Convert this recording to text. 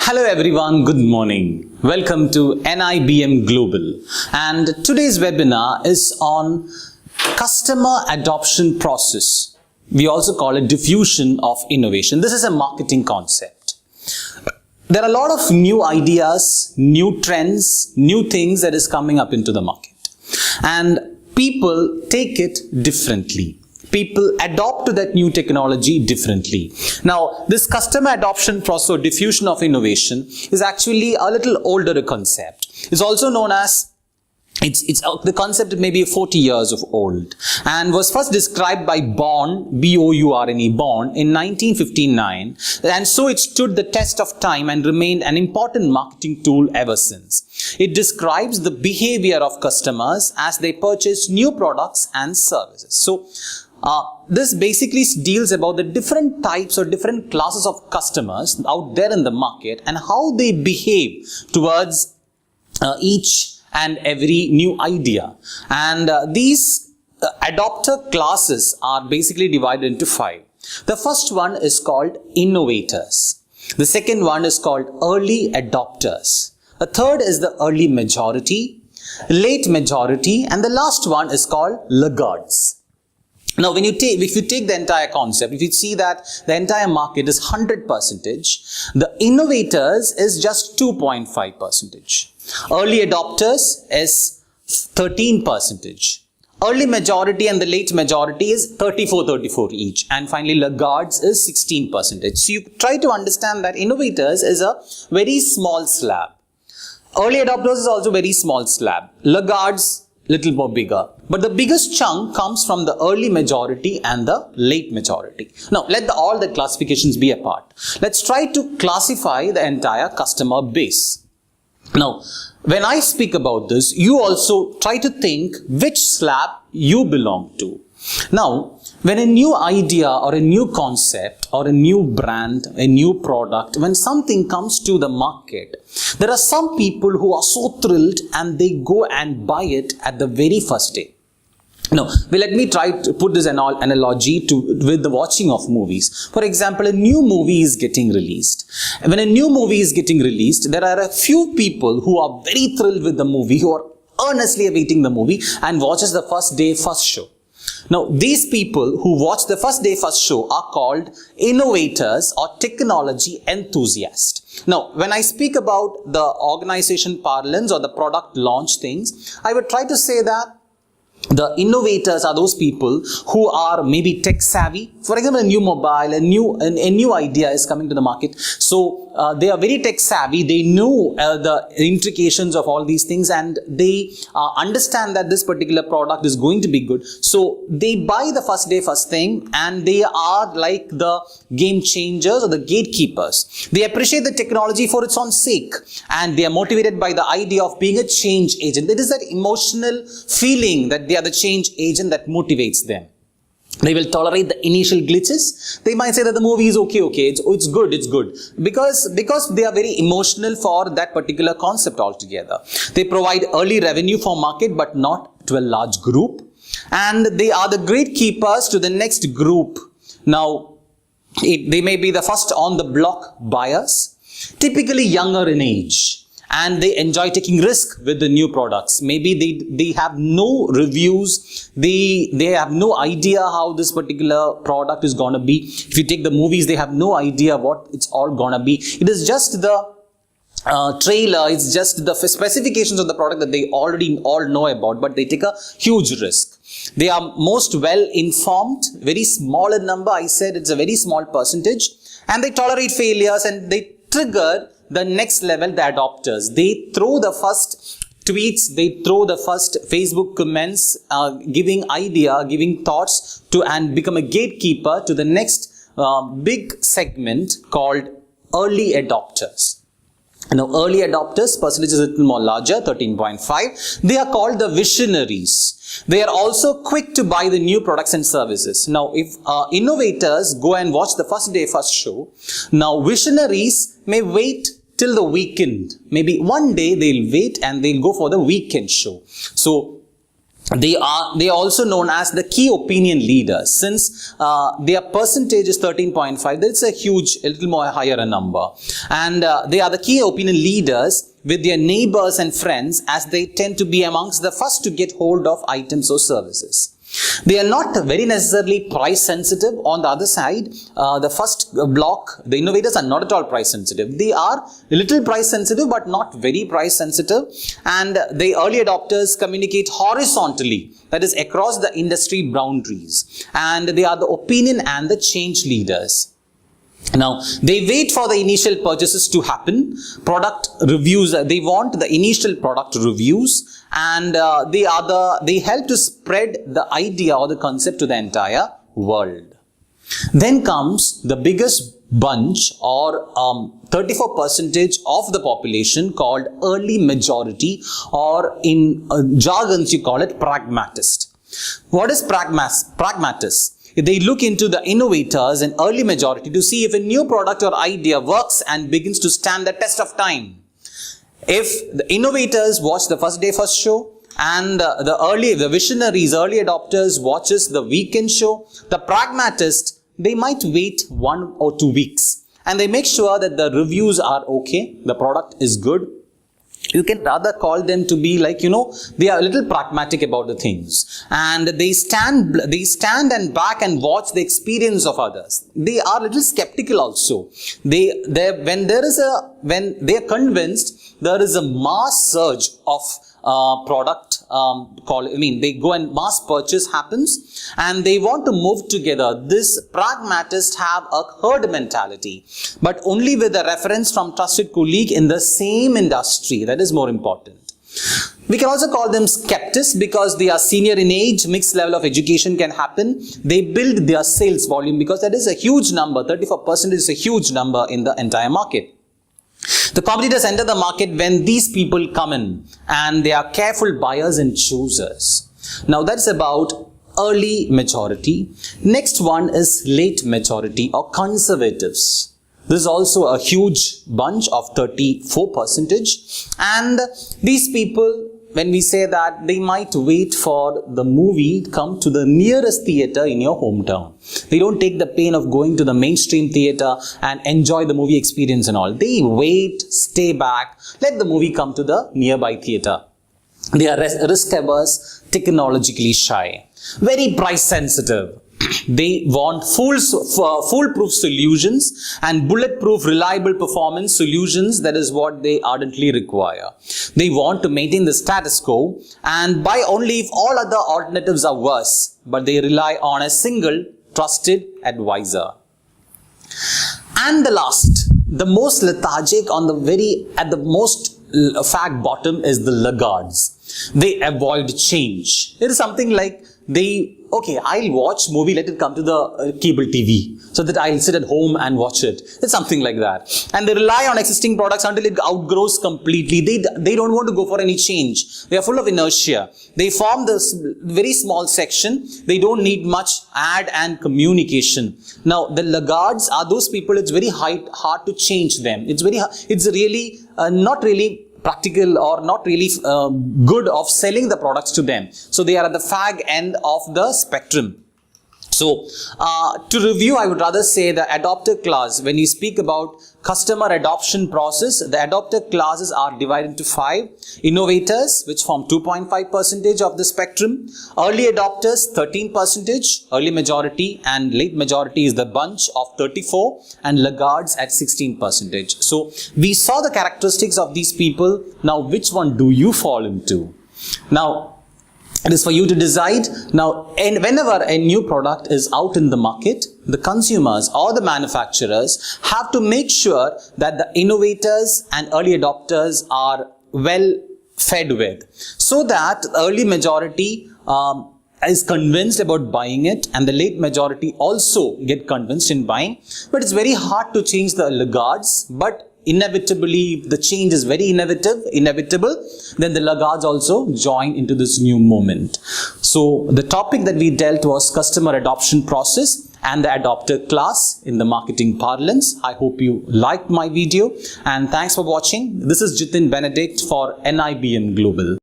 Hello everyone, good morning. Welcome to NIBM Global, and today's webinar is on customer adoption process. We also call it diffusion of innovation. This is a marketing concept. There are a lot of new ideas, new trends, new things that is coming up into the market, and people take it differently. People adopt to that new technology differently. Now, this customer adoption process or diffusion of innovation is actually a little older concept. It's also known as the concept may be 40 years of old and was first described by Bourne, B-O-U-R-N-E, Bourne, in 1959, and so it stood the test of time and remained an important marketing tool ever since. It describes the behavior of customers as they purchase new products and services. So, this basically deals about the different types or different classes of customers out there in the market and how they behave towards each and every new idea. And these adopter classes are basically divided into 5. The first one is called innovators. The second one is called early adopters. The third is the early majority, late majority, and the last one is called laggards. Now, if you take the entire concept, if you see that the entire market is 100%, the innovators is just 2.5%. Early adopters is 13%. Early majority and the late majority is 34 each. And finally, laggards is 16%. So you try to understand that innovators is a very small slab. Early adopters is also very small slab. Laggards, little more bigger. But the biggest chunk comes from the early majority and the late majority. Now, let all the classifications be apart. Let's try to classify the entire customer base. Now, when I speak about this, you also try to think which slab you belong to. Now, when a new idea or a new concept or a new brand, a new product, when something comes to the market, there are some people who are so thrilled and they go and buy it at the very first day. Now, let me try to put this analogy with the watching of movies. For example, a new movie is getting released. When a new movie is getting released, there are a few people who are very thrilled with the movie, who are earnestly awaiting the movie and watches the first day, first show. Now, these people who watch the first day, first show are called innovators or technology enthusiasts. Now, when I speak about the organization parlance or the product launch things, I would try to say that the innovators are those people who are maybe tech savvy. For example, a new mobile, a new idea is coming to the market. So they are very tech savvy. They know the implications of all these things, and they understand that this particular product is going to be good. So they buy the first day, first thing, and they are like the game changers or the gatekeepers. They appreciate the technology for its own sake, and they are motivated by the idea of being a change agent. It is that emotional feeling that they are the change agent that motivates them. They will tolerate the initial glitches. They might say that the movie is okay, it's good. Because they are very emotional for that particular concept altogether. They provide early revenue for market, but not to a large group. And they are the gatekeepers to the next group. Now, they may be the first on the block buyers, typically younger in age. And they enjoy taking risk with the new products. Maybe they have no reviews. They have no idea how this particular product is gonna be. If you take the movies, they have no idea what it's all gonna be. It is just the trailer, it's just the specifications of the product that they already all know about, but they take a huge risk. They are most well informed, very small in number. I said it's a very small percentage, and they tolerate failures and they trigger the next level, the adopters. They throw the first tweets, they throw the first Facebook comments, giving thoughts to and become a gatekeeper to the next big segment called early adopters. Now, early adopters, percentage is a little more larger, 13.5. They are called the visionaries. They are also quick to buy the new products and services. Now, if innovators go and watch the first day, first show, now visionaries may wait till the weekend. Maybe one day they'll wait and they'll go for the weekend show. So They are also known as the key opinion leaders. Since their percentage is 13.5, that's a little more higher a number. And they are the key opinion leaders with their neighbors and friends, as they tend to be amongst the first to get hold of items or services. They are not very necessarily price sensitive. On the other side, the first block, the innovators are not at all price sensitive. They are a little price sensitive, but not very price sensitive. And the early adopters communicate horizontally, that is across the industry boundaries. And they are the opinion and the change leaders. Now, they wait for the initial purchases to happen, product reviews, they want the initial product reviews, and they help to spread the idea or the concept to the entire world. Then comes the biggest bunch, or 34% of the population, called early majority, or in jargons you call it pragmatist. What is pragmatist? They look into the innovators and early majority to see if a new product or idea works and begins to stand the test of time. If the innovators watch the first day first show, and the visionaries, early adopters watches the weekend show, the pragmatist, they might wait 1 or 2 weeks, and they make sure that the reviews are okay, the product is good. You can rather call them to be like, they are a little pragmatic about the things, and they stand and back and watch the experience of others. They are a little skeptical also. When they are convinced, there is a mass surge of product they go and mass purchase happens, and they want to move together. This pragmatists have a herd mentality, but only with a reference from trusted colleague in the same industry. That is more important. We can also call them skeptics because they are senior in age, mixed level of education can happen. They build their sales volume because that is a huge number. 34% is a huge number in the entire market. The competitors enter the market when these people come in, and they are careful buyers and choosers. Now that's about early majority. Next one is late majority or conservatives. This is also a huge bunch of 34%. And these people, when we say that, they might wait for the movie to come to the nearest theater in your hometown. They don't take the pain of going to the mainstream theater and enjoy the movie experience and all. They wait, stay back, let the movie come to the nearby theater. They are risk averse, technologically shy, very price sensitive. They want foolproof solutions and bulletproof, reliable performance solutions. That is what they ardently require. They want to maintain the status quo and buy only if all other alternatives are worse, but they rely on a single trusted advisor. And the last, the most lethargic, at the most fact bottom, is the laggards. They avoid change. It is something like I'll watch movie, let it come to the cable TV so that I'll sit at home and watch it. It's something like that. And they rely on existing products until it outgrows completely. They don't want to go for any change. They are full of inertia. They form this very small section. They don't need much ad and communication. Now, the laggards are those people, it's very hard to change them. It's really not really practical or not really good of selling the products to them. So they are at the fag end of the spectrum. So to review, I would rather say the adopter class, when you speak about customer adoption process, the adopter classes are divided into 5. Innovators, which form 2.5% of the spectrum. Early adopters, 13%. Early majority and late majority is the bunch of 34, and laggards at 16%. So we saw the characteristics of these people. Now, which one do you fall into? Now, it is for you to decide. Now, and whenever a new product is out in the market, the consumers or the manufacturers have to make sure that the innovators and early adopters are well fed with, so that the early majority is convinced about buying it, and the late majority also get convinced in buying. But it's very hard to change the laggards, but inevitably, if the change is very inevitable, then the laggards also join into this new moment. So the topic that we dealt was customer adoption process and the adopter class in the marketing parlance. I hope you liked my video, and thanks for watching. This is Jitin Benedict for NIBM Global.